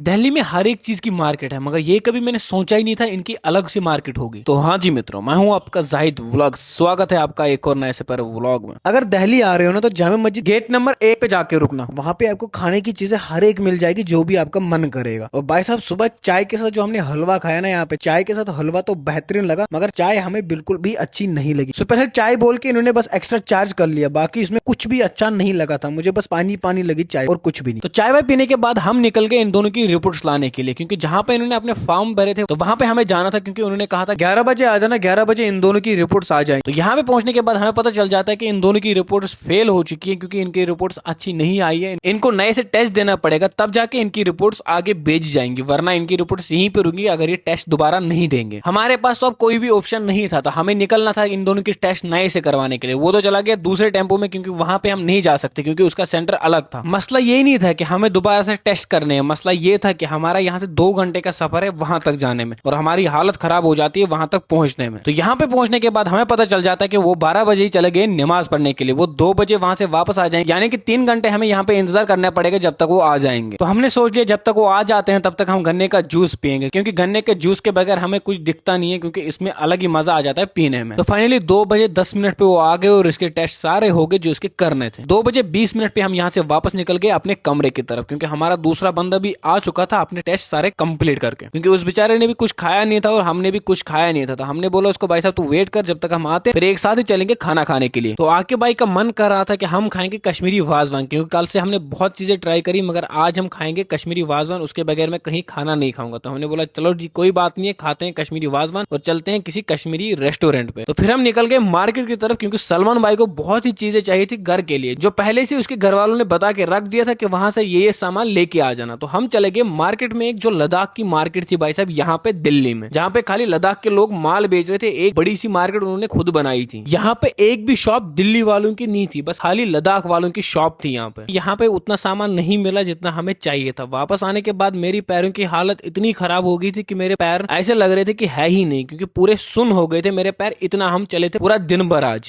दिल्ली में हर एक चीज की मार्केट है, मगर ये कभी मैंने सोचा ही नहीं था इनकी अलग से मार्केट होगी। तो हाँ जी मित्रों, मैं हूँ आपका जाहिद व्लॉग। स्वागत है आपका एक और नए से पर व्लॉग में। अगर दिल्ली आ रहे हो ना तो जामा मस्जिद गेट नंबर 1 पे जाके रुकना। वहां पे आपको खाने की चीजें हर एक मिल जाएगी जो भी आपका मन करेगा। और भाई साहब, सुबह चाय के साथ जो हमने हलवा खाया ना, यहाँ पे चाय के साथ हलवा तो बेहतरीन लगा, मगर चाय हमें बिल्कुल भी अच्छी नहीं लगी। स्पेशल चाय बोल के इन्होंने बस एक्स्ट्रा चार्ज कर लिया, बाकी इसमें कुछ भी अच्छा नहीं लगा था। मुझे बस पानी पानी लगी चाय और कुछ भी नहीं। तो चाय वाय पीने के बाद हम निकल गए इन दोनों की रिपोर्ट्स लाने के लिए, क्योंकि जहां पे इन्होंने अपने फॉर्म भरे थे तो वहां पे हमें जाना था, क्योंकि उन्होंने कहा था 11 बजे आ जाना, 11 बजे इन दोनों की रिपोर्ट्स आ जाएंगी। तो यहाँ पे पहुंचने के बाद हमें पता चल जाता है कि इन दोनों की रिपोर्ट्स फेल हो चुकी है, क्योंकि इनकी रिपोर्ट्स अच्छी नहीं आई है। इनको नए से टेस्ट देना पड़ेगा, तब जाके इनकी रिपोर्ट्स आगे भेजी जाएंगी, वरना इनकी रिपोर्ट्स यहीं पे रुकी अगर ये टेस्ट दोबारा नहीं देंगे। हमारे पास तो अब कोई भी ऑप्शन नहीं था, तो हमें निकलना था इन दोनों की टेस्ट नए से करवाने के लिए। वो तो चला गया दूसरे टेम्पो में, क्योंकि वहां पे हम नहीं जा सकते, क्योंकि उसका सेंटर अलग था। मसला यही नहीं था कि हमें दोबारा से टेस्ट करने हैं, मसला ये था कि हमारा यहाँ से 2 घंटे का सफर है वहां तक जाने में, और हमारी हालत खराब हो जाती है वहां तक पहुंचने में। तो यहाँ पे पहुंचने के बाद हमें पता चल जाता है कि वो 12 बजे ही चले गए नमाज पढ़ने के लिए, वो 2 बजे वहां से वापस आ जाएंगे, यानी कि 3 घंटे हमें यहाँ पे इंतजार करना पड़ेगा जब तक वो आ जाएंगे। तो हमने सोच लिया जब तक वो आ जाते हैं तब तक हम गन्ने का जूस पियेंगे, क्योंकि गन्ने के जूस के बगैर हमें कुछ दिखता नहीं है, क्योंकि इसमें अलग ही मजा आ जाता है पीने में। तो फाइनली 2 बजे 10 मिनट पे वो आ गए और इसके टेस्ट सारे हो गए जो इसके करने थे। 2 बजे 20 मिनट पे हम यहाँ से वापस निकल गए अपने कमरे की तरफ, क्योंकि हमारा दूसरा बंदा भी आ चुका था अपने टेस्ट सारे कंप्लीट करके, क्योंकि उस बेचारे ने भी कुछ खाया नहीं था और हमने भी कुछ खाया नहीं था। तो हमने बोला उसको, भाई साहब तू वेट कर, जब तक हम आते फिर एक साथ ही चलेंगे खाना खाने के लिए। तो आके भाई का मन कर रहा था कि हम खाएंगे कश्मीरी वाजवान, क्योंकि कल से हमने बहुत चीजें ट्राई करी, मगर आज हम खाएंगे कश्मीरी वाजवान, उसके बगैर मैं कहीं खाना नहीं खाऊंगा। तो हमने बोला चलो जी कोई बात नहीं है, खाते हैं कश्मीरी वाजवान और चलते हैं किसी कश्मीरी रेस्टोरेंट पे। तो फिर हम निकल गए मार्केट की तरफ, क्योंकि सलमान भाई को बहुत ही चीजें चाहिए थी घर के लिए, जो पहले से उसके घर वालों ने बता के रख दिया था कि वहां से ये सामान लेके आ जाना। तो हम चले गए मार्केट में, एक जो लद्दाख की मार्केट थी भाई साहब यहाँ पे दिल्ली में, जहाँ पे खाली लद्दाख के लोग माल बेच रहे थे। एक बड़ी सी मार्केट उन्होंने खुद बनाई थी। यहाँ पे एक भी शॉप दिल्ली वालों की नहीं थी, बस खाली लद्दाख वालों की शॉप थी। यहाँ पे उतना सामान नहीं मिला जितना हमें चाहिए था। वापस आने के बाद मेरी पैरों की हालत इतनी खराब हो गई थी कि मेरे पैर ऐसे लग रहे थे कि है ही नहीं, क्योंकि पूरे सुन हो गए थे मेरे पैर, इतना हम चले थे पूरा दिन भर आज।